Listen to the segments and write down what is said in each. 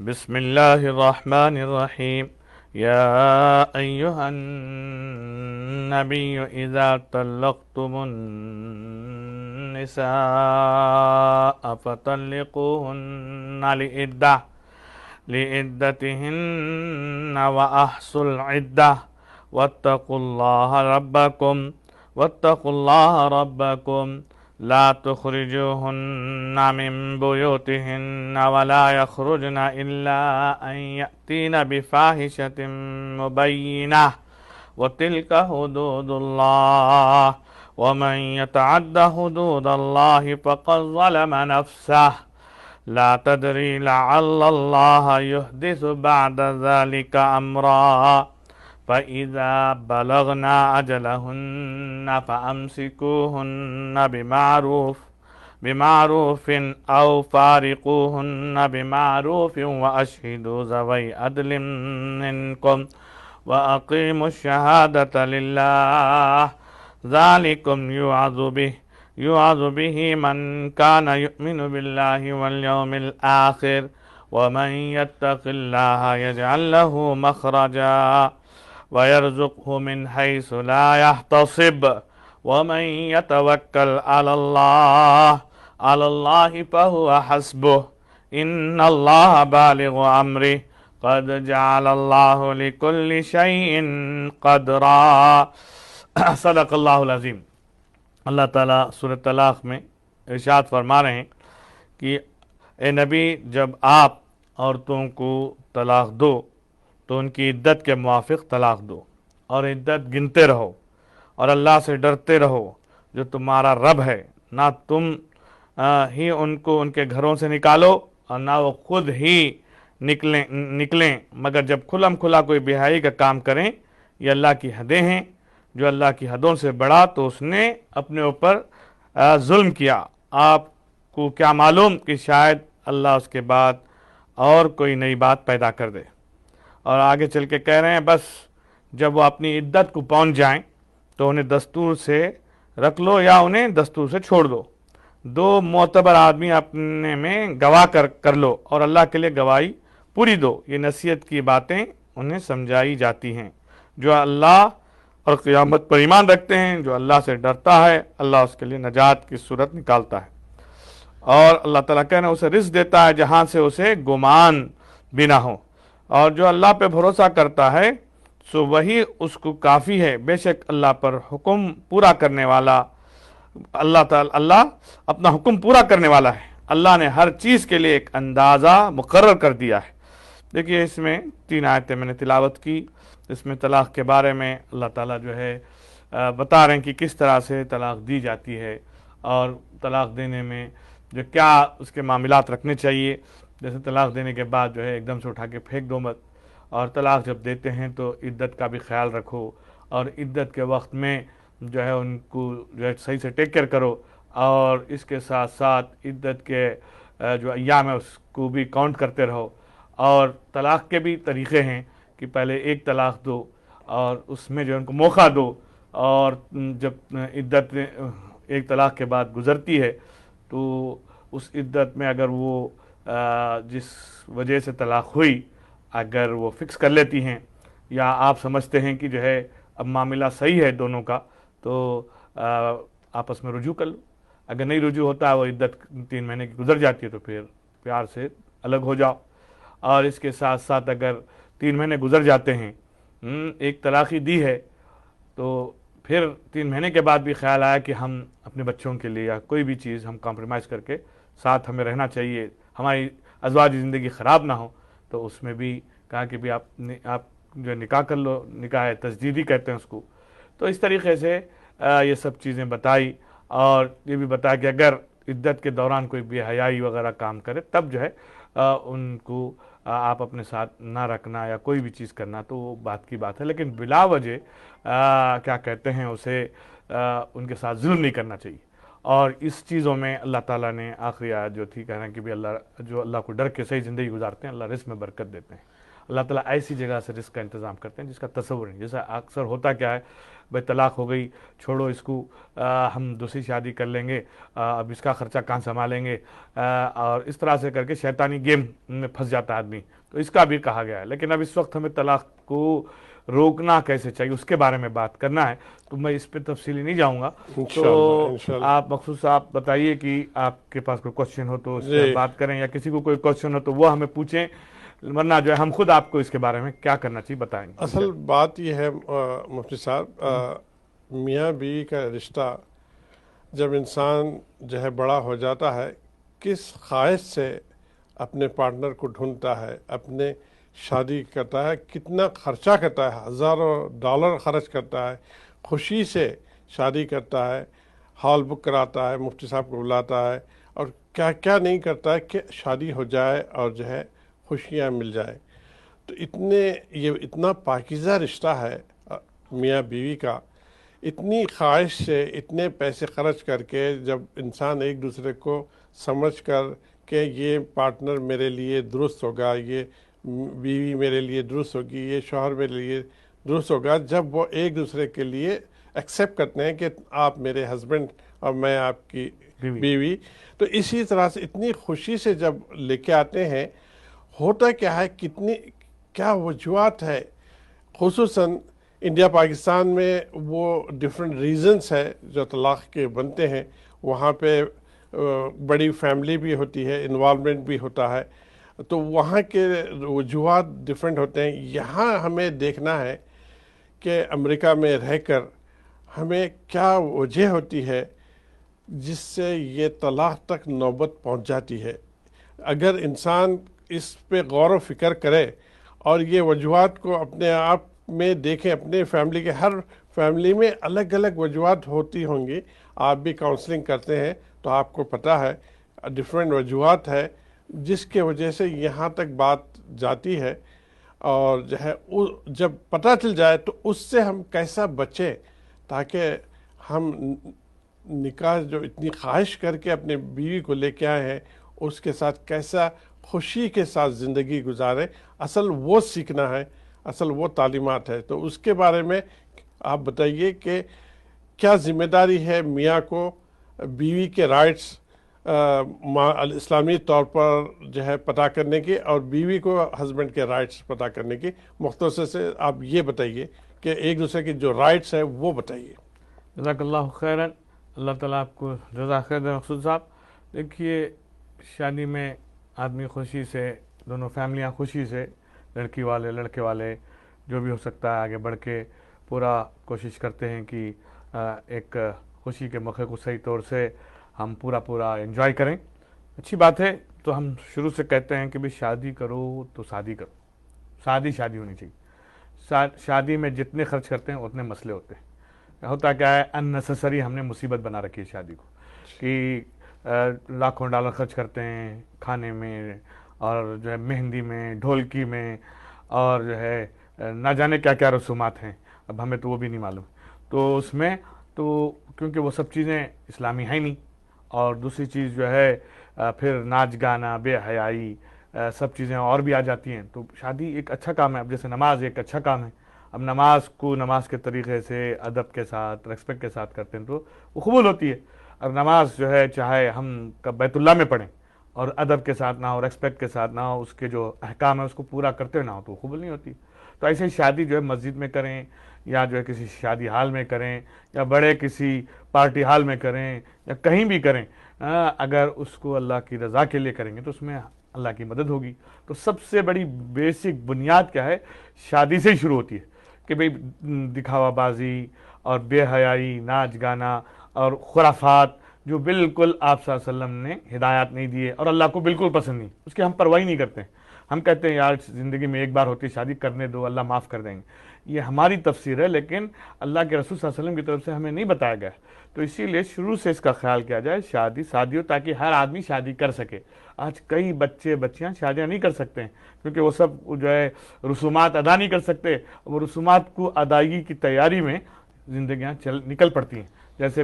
بسم الله الرحمن الرحيم. يا أيها النبي إذا طلقتم النساء فطلقوهن لعدتهن وأحصوا العدة واتقوا الله ربكم لا تخرجوهن من بيوتهن ولا يخرجن إلا أن يأتين بفاحشة مبينة وتلك حدود الله ومن يتعد حدود الله فقد ظلم نفسه لا تدري لعل الله يحدث بعد ذلك أمرا فإذا بلغنا أجلهن فأمسكوهن بمعروف أو فارقوهن بمعروف وأشهدوا ذوي عدل منكم وأقيموا الشهادة لله ذلكم يوعظ به من كان يؤمن بالله واليوم الآخر ومن يتق الله يجعل له مخرجا ويرزقه من حيث لا يحتسب ومن يتوكل على الله فهو حسبه إن الله بالغ أمره قد جعل الله لكل شيء قدرا. صدق اللہ العظیم. اللہ تعالیٰ سورۃ طلاق میں ارشاد فرما رہے ہیں کہ اے نبی جب آپ عورتوں کو طلاق دو تو ان کی عدت کے موافق طلاق دو اور عدت گنتے رہو اور اللہ سے ڈرتے رہو جو تمہارا رب ہے. نہ تم ہی ان کو ان کے گھروں سے نکالو اور نہ وہ خود ہی نکلیں مگر جب کھلم کھلا کوئی بہائی کا کام کریں. یہ اللہ کی حدیں ہیں. جو اللہ کی حدوں سے بڑھا تو اس نے اپنے اوپر ظلم کیا. آپ کو کیا معلوم کہ شاید اللہ اس کے بعد اور کوئی نئی بات پیدا کر دے. اور آگے چل کے کہہ رہے ہیں بس جب وہ اپنی عدت کو پہنچ جائیں تو انہیں دستور سے رکھ لو یا انہیں دستور سے چھوڑ دو. دو معتبر آدمی اپنے میں گواہ کر لو اور اللہ کے لیے گواہی پوری دو. یہ نصیحت کی باتیں انہیں سمجھائی جاتی ہیں. جو اللہ اور قیامت پر ایمان رکھتے ہیں, جو اللہ سے ڈرتا ہے, اللہ اس کے لیے نجات کی صورت نکالتا ہے. اور اللہ تعالیٰ کہنا اسے رزق دیتا ہے جہاں سے اسے گمان بھی نہ ہو. اور جو اللہ پہ بھروسہ کرتا ہے سو وہی اس کو کافی ہے. بے شک اللہ پر حکم پورا کرنے والا اللہ اپنا حکم پورا کرنے والا ہے. اللہ نے ہر چیز کے لیے ایک اندازہ مقرر کر دیا ہے. دیکھیے اس میں 3 آیتیں میں نے تلاوت کی. اس میں طلاق کے بارے میں اللہ تعالیٰ جو ہے بتا رہے ہیں کہ کس طرح سے طلاق دی جاتی ہے اور طلاق دینے میں جو کیا اس کے معاملات رکھنے چاہیے. جیسے طلاق دینے کے بعد جو ہے ایک دم سے اٹھا کے پھینک دو مت, اور طلاق جب دیتے ہیں تو عدت کا بھی خیال رکھو اور عدت کے وقت میں جو ہے ان کو جو ہے صحیح سے ٹیک کیئر کرو. اور اس کے ساتھ ساتھ عدت کے جو ایام ہے اس کو بھی کاؤنٹ کرتے رہو. اور طلاق کے بھی طریقے ہیں کہ پہلے ایک طلاق دو اور اس میں جو ان کو موقع دو, اور جب عدت ایک طلاق کے بعد گزرتی ہے تو اس عدت میں اگر وہ جس وجہ سے طلاق ہوئی اگر وہ فکس کر لیتی ہیں یا آپ سمجھتے ہیں کہ جو ہے اب معاملہ صحیح ہے دونوں کا تو آپس میں رجوع کر لو. اگر نہیں رجوع ہوتا ہے, وہ عدت 3 مہینے کی گزر جاتی ہے تو پھر پیار سے الگ ہو جاؤ. اور اس کے ساتھ ساتھ اگر 3 مہینے گزر جاتے ہیں, ایک طلاقی دی ہے تو پھر 3 مہینے کے بعد بھی خیال آیا کہ ہم اپنے بچوں کے لیے یا کوئی بھی چیز ہم کمپرومائز کر کے ساتھ ہمیں رہنا چاہیے, ہماری ازواجی زندگی خراب نہ ہو, تو اس میں بھی کہا کہ بھی آپ جو نکاح کر لو. نکاح تجدیدی کہتے ہیں اس کو. تو اس طریقے سے یہ سب چیزیں بتائی اور یہ بھی بتایا کہ اگر عدت کے دوران کوئی بے حیائی وغیرہ کام کرے تب جو ہے ان کو آپ اپنے ساتھ نہ رکھنا یا کوئی بھی چیز کرنا تو وہ بات کی بات ہے, لیکن بلا وجہ کیا کہتے ہیں اسے ان کے ساتھ ظلم نہیں کرنا چاہیے. اور اس چیزوں میں اللہ تعالیٰ نے آخری آیت جو تھی کہنا کہ بھی اللہ جو اللہ کو ڈر کے صحیح زندگی گزارتے ہیں اللہ رزق میں برکت دیتے ہیں. اللہ تعالیٰ ایسی جگہ سے رزق کا انتظام کرتے ہیں جس کا تصور نہیں. جیسا اکثر ہوتا کیا ہے، بھائی طلاق ہو گئی، چھوڑو اس کو، ہم دوسری شادی کر لیں گے، اب اس کا خرچہ کہاں سنبھالیں گے، اور اس طرح سے کر کے شیطانی گیم میں پھنس جاتا ہے آدمی. تو اس کا بھی کہا گیا ہے. لیکن اب اس وقت ہمیں طلاق کو روکنا کیسے چاہیے اس کے بارے میں بات کرنا ہے، تو میں اس پہ تفصیلی نہیں جاؤں گا. تو انشاءاللہ آپ مخصوص آپ بتائیے کہ آپ کے پاس کوئی کوشچن ہو تو اس پہ جی. بات کریں، یا کسی کو کوئی کوشچن ہو تو وہ ہمیں پوچھیں، ورنہ جو ہے ہم خود آپ کو اس کے بارے میں کیا کرنا چاہیے بتائیں گے. اصل بات یہ ہے مفتی صاحب، میاں بیوی کا رشتہ جب انسان جو ہے بڑا ہو جاتا ہے، کس خواہش سے اپنے پارٹنر کو ڈھونڈتا ہے، اپنے شادی کرتا ہے، کتنا خرچہ کرتا ہے، ہزاروں ڈالر خرچ کرتا ہے، خوشی سے شادی کرتا ہے، ہال بک کراتا ہے، مفتی صاحب کو بلاتا ہے، اور کیا کیا نہیں کرتا ہے کہ شادی ہو جائے اور جو ہے خوشیاں مل جائے. تو یہ اتنا پاکیزہ رشتہ ہے میاں بیوی کا، اتنی خواہش سے اتنے پیسے خرچ کر کے جب انسان ایک دوسرے کو سمجھ کر کہ یہ پارٹنر میرے لیے درست ہوگا، یہ بیوی میرے لیے درست ہوگی، یہ شوہر میرے لیے درست ہوگا، جب وہ ایک دوسرے کے لیے ایکسیپٹ کرتے ہیں کہ آپ میرے ہسبینڈ اور میں آپ کی بیوی، تو اسی طرح سے اتنی خوشی سے جب لے کے آتے ہیں. ہوتا کیا ہے، کیا وجوہات ہے، خصوصاً انڈیا پاکستان میں وہ ڈیفرنٹ ریزنس ہے جو طلاق کے بنتے ہیں. وہاں پہ بڑی فیملی بھی ہوتی ہے، انوالومنٹ بھی ہوتا ہے، تو وہاں کے وجوہات ڈیفرنٹ ہوتے ہیں. یہاں ہمیں دیکھنا ہے کہ امریکہ میں رہ کر ہمیں کیا وجہ ہوتی ہے جس سے یہ طلاق تک نوبت پہنچ جاتی ہے. اگر انسان اس پہ غور و فکر کرے اور یہ وجوہات کو اپنے آپ میں دیکھیں، اپنے فیملی کے ہر فیملی میں الگ الگ وجوہات ہوتی ہوں گی. آپ بھی کاؤنسلنگ کرتے ہیں تو آپ کو پتہ ہے ڈیفرنٹ وجوہات ہے جس کے وجہ سے یہاں تک بات جاتی ہے. اور جو ہے جب پتہ چل جائے تو اس سے ہم کیسا بچیں تاکہ ہم نکاح جو اتنی خواہش کر کے اپنے بیوی کو لے کے آئے ہیں اس کے ساتھ کیسا خوشی کے ساتھ زندگی گزارے. اصل وہ سیکھنا ہے، اصل وہ تعلیمات ہے. تو اس کے بارے میں آپ بتائیے کہ کیا ذمہ داری ہے میاں کو بیوی کے رائٹس اسلامی طور پر جو ہے پتہ کرنے کی، اور بیوی کو ہسبینڈ کے رائٹس پتہ کرنے کی. مختصر سے آپ یہ بتائیے کہ ایک دوسرے کی جو رائٹس ہیں وہ بتائیے. جزاک اللہ خیراً، اللہ تعالیٰ آپ کو جزا خیر دے. مقصود صاحب دیکھیے، شادی میں آدمی خوشی سے، دونوں فیملیاں خوشی سے، لڑکی والے لڑکے والے جو بھی ہو سکتا ہے، آگے بڑھ کے پورا کوشش کرتے ہیں کہ ایک خوشی کے موقع کو صحیح طور سے ہم پورا انجوائے کریں. اچھی بات ہے. تو ہم شروع سے کہتے ہیں کہ بھی شادی کرو تو شادی کرو، شادی ہونی چاہیے. شادی میں جتنے خرچ کرتے ہیں اتنے مسئلے ہوتے ہیں. ہوتا کیا ہے، ان نیسیسری ہم نے مصیبت بنا رکھی ہے شادی کو، کہ لاکھوں ڈالر خرچ کرتے ہیں کھانے میں، اور جو ہے مہندی میں، ڈھولکی میں، اور جو ہے نہ جانے کیا کیا رسومات ہیں، اب ہمیں تو وہ بھی نہیں معلوم. تو اس میں تو کیونکہ وہ سب چیزیں اسلامی ہیں نہیں، اور دوسری چیز جو ہے پھر ناچ گانا، بے حیائی، سب چیزیں اور بھی آ جاتی ہیں. تو شادی ایک اچھا کام ہے. اب جیسے نماز ایک اچھا کام ہے، اب نماز کو نماز کے طریقے سے ادب کے ساتھ، ریسپیکٹ کے ساتھ کرتے ہیں تو وہ قبول ہوتی ہے. اب نماز جو ہے چاہے ہم بیت اللہ میں پڑھیں اور ادب کے ساتھ نہ ہو، ریسپیکٹ کے ساتھ نہ ہو، اس کے جو احکام ہے اس کو پورا کرتے نہ ہو تو وہ قبول نہیں ہوتی. تو ایسے ہی شادی جو ہے مسجد میں کریں، یا جو ہے کسی شادی ہال میں کریں، یا بڑے کسی پارٹی ہال میں کریں، یا کہیں بھی کریں، اگر اس کو اللہ کی رضا کے لیے کریں گے تو اس میں اللہ کی مدد ہوگی. تو سب سے بڑی بیسک بنیاد کیا ہے، شادی سے ہی شروع ہوتی ہے کہ بھئی دکھاوا بازی اور بے حیائی، ناچ گانا اور خرافات جو بالکل آپ صلی اللہ علیہ وسلم نے ہدایات نہیں دیے اور اللہ کو بالکل پسند نہیں، اس کی ہم پرواہ نہیں کرتے ہیں. ہم کہتے ہیں یار زندگی میں ایک بار ہوتی ہے شادی، کرنے دو، اللہ معاف کر دیں گے. یہ ہماری تفسیر ہے، لیکن اللہ کے رسول صلی اللہ علیہ وسلم کی طرف سے ہمیں نہیں بتایا گیا. تو اسی لیے شروع سے اس کا خیال کیا جائے، شادی ہو تاکہ ہر آدمی شادی کر سکے. آج کئی بچیاں شادیاں نہیں کر سکتے ہیں کیونکہ وہ سب جو ہے رسومات ادا نہیں کر سکتے. وہ رسومات کو ادائیگی کی تیاری میں زندگیاں نکل پڑتی ہیں. جیسے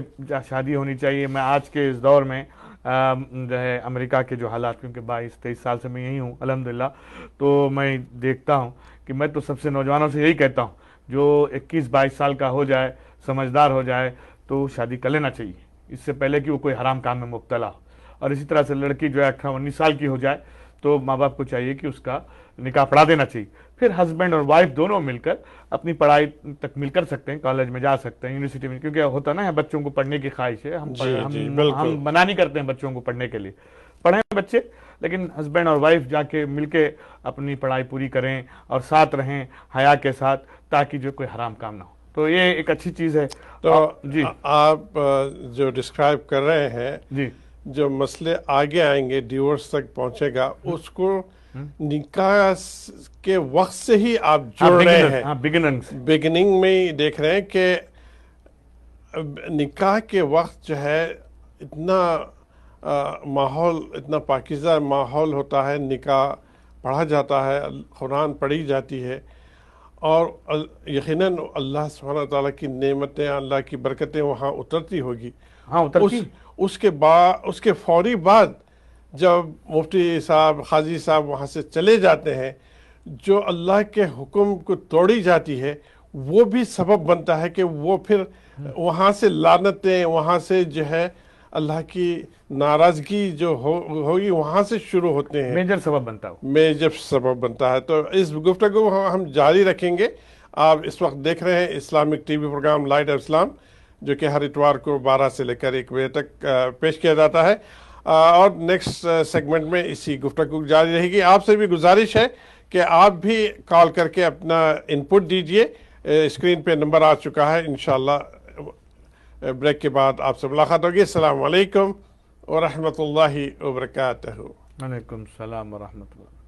شادی ہونی چاہیے. میں آج کے اس دور میں جو ہے امریکہ کے جو حالات، کیونکہ 22-23 سال سے میں یہی ہوں الحمدللہ، تو میں دیکھتا ہوں کہ میں تو سب سے نوجوانوں سے یہی کہتا ہوں جو 21-22 سال کا ہو جائے، سمجھدار ہو جائے تو شادی کر لینا چاہیے، اس سے پہلے کہ وہ کوئی حرام کام میں مبتلا ہو. اور اسی طرح سے لڑکی جو ہے 18-19 سال کی ہو جائے تو ماں باپ کو چاہیے کہ اس کا نکاح پڑھا دینا چاہیے. پھر ہسبینڈ اور وائف دونوں مل کر اپنی پڑھائی تکمیل کر سکتے ہیں، کالج میں جا سکتے ہیں، یونیورسٹی میں، کیونکہ ہوتا نا ہے بچوں کو پڑھنے کی خواہش ہے، جی جی بالکل. ہم منع نہیں کرتے ہیں بچوں کو پڑھنے کے لیے، پڑھیں بچے، لیکن ہسبینڈ اور وائف جا کے مل کے اپنی پڑھائی پوری کریں اور ساتھ رہیں حیا کے ساتھ، تاکہ جو کوئی حرام کام نہ ہو. تو یہ ایک اچھی چیز ہے. تو جی آپ جو ڈسکرائب کر رہے ہیں، جی جو مسئلے آگے آئیں گے، ڈیورس تک پہنچے گا، اس کو نکاح کے وقت سے ہی آپ جوڑ رہے ہیں. بگننگ میں ہی دیکھ رہے ہیں کہ نکاح کے وقت جو ہے اتنا ماحول، اتنا پاکیزہ ماحول ہوتا ہے، نکاح پڑھا جاتا ہے، قرآن پڑھی جاتی ہے، اور یقیناً اللہ سبحانہ تعالیٰ کی نعمتیں، اللہ کی برکتیں وہاں اترتی ہوگی. ہاں اترتی. اس کے فوری بعد جب مفتی صاحب، قاضی صاحب وہاں سے چلے جاتے ہیں، جو اللہ کے حکم کو توڑی جاتی ہے، وہ بھی سبب بنتا ہے کہ وہ پھر وہاں سے لعنتیں، وہاں سے جو ہے اللہ کی ناراضگی جو ہوگی وہاں سے شروع ہوتے ہیں، میجر سبب بنتا ہے. میجر سبب بنتا ہے. تو اس گفتگو ہم جاری رکھیں گے. آپ اس وقت دیکھ رہے ہیں Islamic T V programme light of Islam, جو کہ ہر اتوار کو 12 سے لے کر 1 بجے تک پیش کیا جاتا ہے، اور نیکسٹ سیگمنٹ میں اسی گفتگو جاری رہے گی. آپ سے بھی گزارش ہے کہ آپ بھی کال کر کے اپنا انپٹ دیجئے. اسکرین پہ نمبر آ چکا ہے. انشاءاللہ بریک کے بعد آپ سے ملاقات ہوگی. السلام علیکم ورحمۃ اللہ وبرکاتہ. وعلیکم السلام ورحمۃ اللہ.